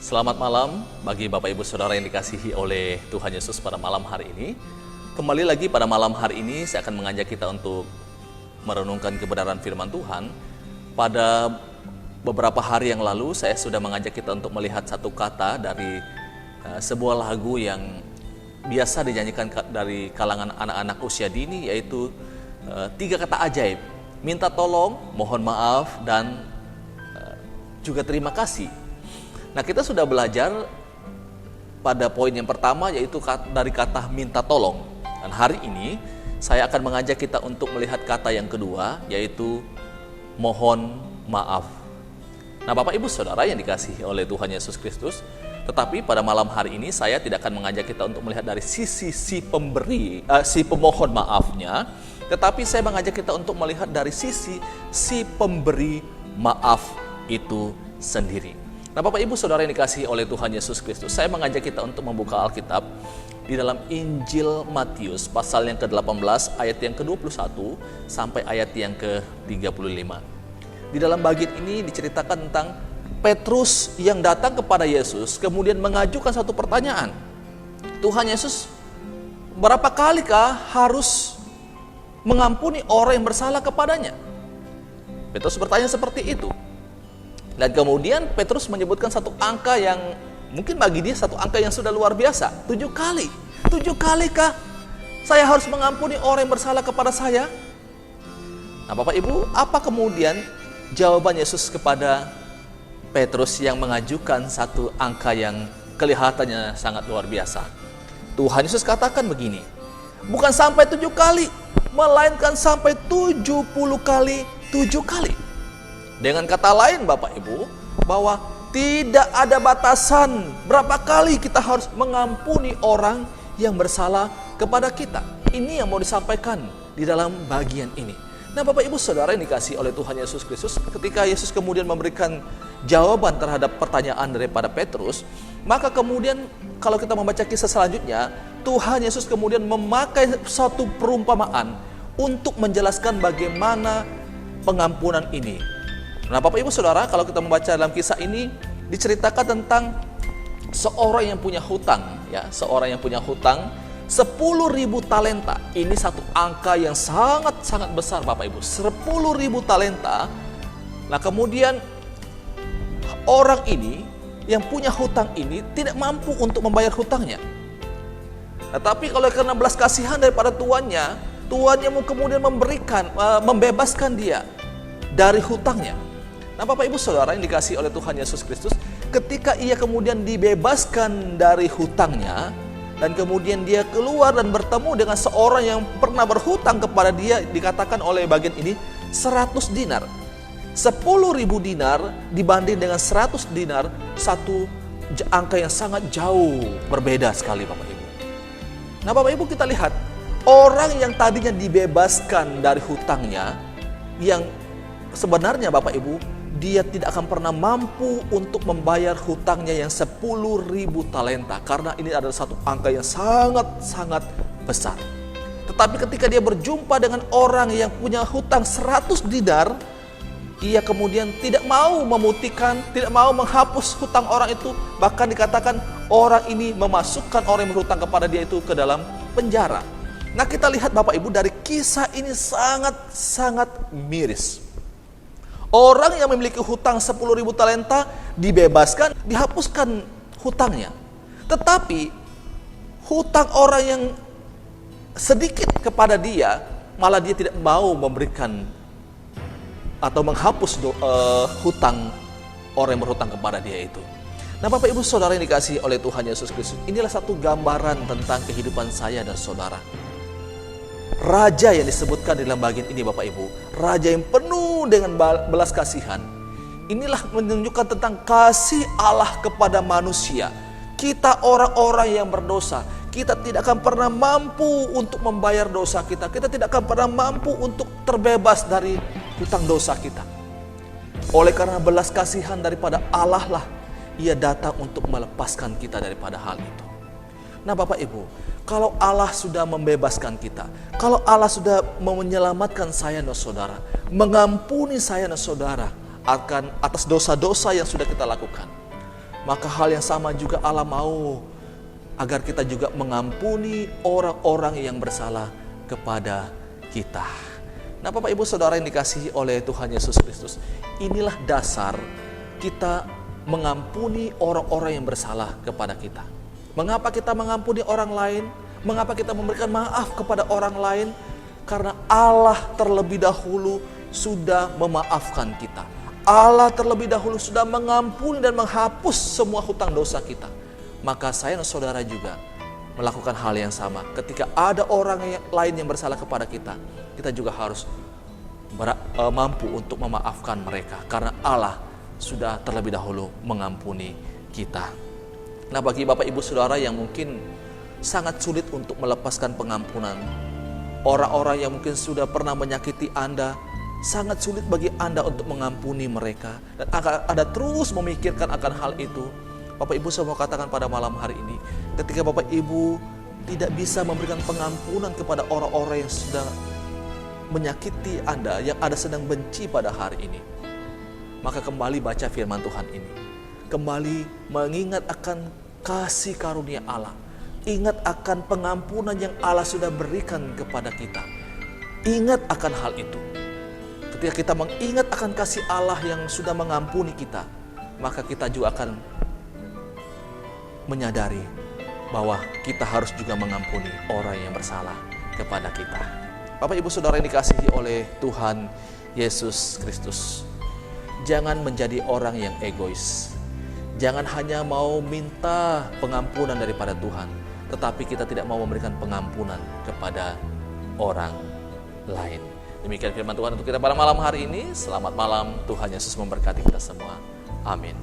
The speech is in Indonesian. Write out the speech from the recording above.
Selamat malam bagi Bapak Ibu Saudara yang dikasihi oleh Tuhan Yesus pada malam hari ini. Kembali lagi pada malam hari ini saya akan mengajak kita untuk merenungkan kebenaran firman Tuhan. Pada beberapa hari yang lalu saya sudah mengajak kita untuk melihat satu kata dari sebuah lagu yang biasa dinyanyikan dari kalangan anak-anak usia dini, yaitu 3 kata ajaib: minta tolong, mohon maaf, dan juga terima kasih. Nah, kita sudah belajar pada poin yang pertama, yaitu dari kata minta tolong. Dan hari ini saya akan mengajak kita untuk melihat kata yang kedua, yaitu mohon maaf. Nah, Bapak Ibu Saudara yang dikasihi oleh Tuhan Yesus Kristus, tetapi pada malam hari ini saya tidak akan mengajak kita untuk melihat dari sisi si pemohon maafnya, tetapi saya mengajak kita untuk melihat dari sisi si pemberi maaf itu sendiri. Nah, Bapak Ibu Saudara yang dikasihi oleh Tuhan Yesus Kristus, saya mengajak kita untuk membuka Alkitab di dalam Injil Matius pasal yang ke-18 ayat yang ke-21 sampai ayat yang ke-35. Di dalam bagian ini diceritakan tentang Petrus yang datang kepada Yesus kemudian mengajukan satu pertanyaan. Tuhan Yesus, berapa kalikah harus mengampuni orang yang bersalah kepadanya? Petrus bertanya seperti itu. Dan kemudian Petrus menyebutkan satu angka yang mungkin bagi dia satu angka yang sudah luar biasa. 7 kali. 7 kalikah saya harus mengampuni orang yang bersalah kepada saya? Nah, Bapak Ibu, apa kemudian jawaban Yesus kepada Petrus yang mengajukan satu angka yang kelihatannya sangat luar biasa? Tuhan Yesus katakan begini, bukan sampai 7 kali, melainkan sampai 70 kali 7 kali. Dengan kata lain Bapak Ibu, bahwa tidak ada batasan berapa kali kita harus mengampuni orang yang bersalah kepada kita. Ini yang mau disampaikan di dalam bagian ini. Nah, Bapak Ibu Saudara yang dikasihi oleh Tuhan Yesus Kristus, ketika Yesus kemudian memberikan jawaban terhadap pertanyaan daripada Petrus, maka kemudian kalau kita membaca kisah selanjutnya, Tuhan Yesus kemudian memakai satu perumpamaan untuk menjelaskan bagaimana pengampunan ini. Nah, Bapak Ibu Saudara, kalau kita membaca dalam kisah ini diceritakan tentang seorang yang punya hutang, ya, seorang yang punya hutang 10.000 talenta. Ini satu angka yang sangat-sangat besar Bapak Ibu, 10.000 talenta. Nah, kemudian orang ini yang punya hutang ini tidak mampu untuk membayar hutangnya. Nah, tapi kalau karena belas kasihan daripada tuannya mau kemudian membebaskan dia dari hutangnya. Nah, Bapak Ibu Saudara yang dikasihi oleh Tuhan Yesus Kristus, ketika ia kemudian dibebaskan dari hutangnya, dan kemudian dia keluar dan bertemu dengan seorang yang pernah berhutang kepada dia, dikatakan oleh bagian ini 100 dinar. 10.000 dinar dibanding dengan 100 dinar, satu angka yang sangat jauh berbeda sekali Bapak Ibu. Nah, Bapak Ibu, kita lihat orang yang tadinya dibebaskan dari hutangnya, yang sebenarnya Bapak Ibu, dia tidak akan pernah mampu untuk membayar hutangnya yang 10.000 talenta, karena ini adalah satu angka yang sangat-sangat besar. Tetapi ketika dia berjumpa dengan orang yang punya hutang 100 dinar, ia kemudian tidak mau memutihkan, tidak mau menghapus hutang orang itu. Bahkan dikatakan orang ini memasukkan orang yang berhutang kepada dia itu ke dalam penjara. Nah, kita lihat Bapak Ibu, dari kisah ini sangat-sangat miris. Orang yang memiliki hutang 10.000 talenta dibebaskan, dihapuskan hutangnya. Tetapi hutang orang yang sedikit kepada dia, malah dia tidak mau memberikan atau menghapus hutang orang yang berhutang kepada dia itu. Nah, Bapak Ibu Saudara yang dikasihi oleh Tuhan Yesus Kristus, inilah satu gambaran tentang kehidupan saya dan saudara. Raja yang disebutkan dalam bagian ini Bapak Ibu, raja yang penuh dengan belas kasihan. Inilah menunjukkan tentang kasih Allah kepada manusia. Kita orang-orang yang berdosa, kita tidak akan pernah mampu untuk membayar dosa kita. Kita tidak akan pernah mampu untuk terbebas dari hutang dosa kita. Oleh karena belas kasihan daripada Allah lah, Ia datang untuk melepaskan kita daripada hal itu. Nah, Bapak Ibu, kalau Allah sudah membebaskan kita, kalau Allah sudah menyelamatkan saya dan saudara, mengampuni saya dan saudara akan atas dosa-dosa yang sudah kita lakukan, Maka hal yang sama juga Allah mau agar kita juga mengampuni orang-orang yang bersalah kepada kita. Nah, Bapak Ibu Saudara yang dikasihi oleh Tuhan Yesus Kristus, inilah dasar kita mengampuni orang-orang yang bersalah kepada kita. Mengapa kita mengampuni orang lain? Mengapa kita memberikan maaf kepada orang lain? Karena Allah terlebih dahulu sudah memaafkan kita. Allah terlebih dahulu sudah mengampuni dan menghapus semua hutang dosa kita. Maka saya dan saudara juga melakukan hal yang sama. Ketika ada orang lain yang bersalah kepada kita, kita juga harus mampu untuk memaafkan mereka. Karena Allah sudah terlebih dahulu mengampuni kita. Nah, bagi Bapak Ibu Saudara yang mungkin sangat sulit untuk melepaskan pengampunan, orang-orang yang mungkin sudah pernah menyakiti Anda, sangat sulit bagi Anda untuk mengampuni mereka, dan Anda terus memikirkan akan hal itu. Bapak Ibu, saya mau katakan pada malam hari ini, ketika Bapak Ibu tidak bisa memberikan pengampunan kepada orang-orang yang sudah menyakiti Anda, yang Anda sedang benci pada hari ini, maka kembali baca firman Tuhan ini. Kembali mengingat akan kasih karunia Allah. Ingat akan pengampunan yang Allah sudah berikan kepada kita. Ingat akan hal itu. Ketika kita mengingat akan kasih Allah yang sudah mengampuni kita, maka kita juga akan menyadari bahwa kita harus juga mengampuni orang yang bersalah kepada kita. Bapak Ibu Saudara yang dikasihi oleh Tuhan Yesus Kristus, jangan menjadi orang yang egois. Jangan hanya mau minta pengampunan daripada Tuhan, tetapi kita tidak mau memberikan pengampunan kepada orang lain. Demikian firman Tuhan untuk kita pada malam hari ini. Selamat malam, Tuhan Yesus memberkati kita semua. Amin.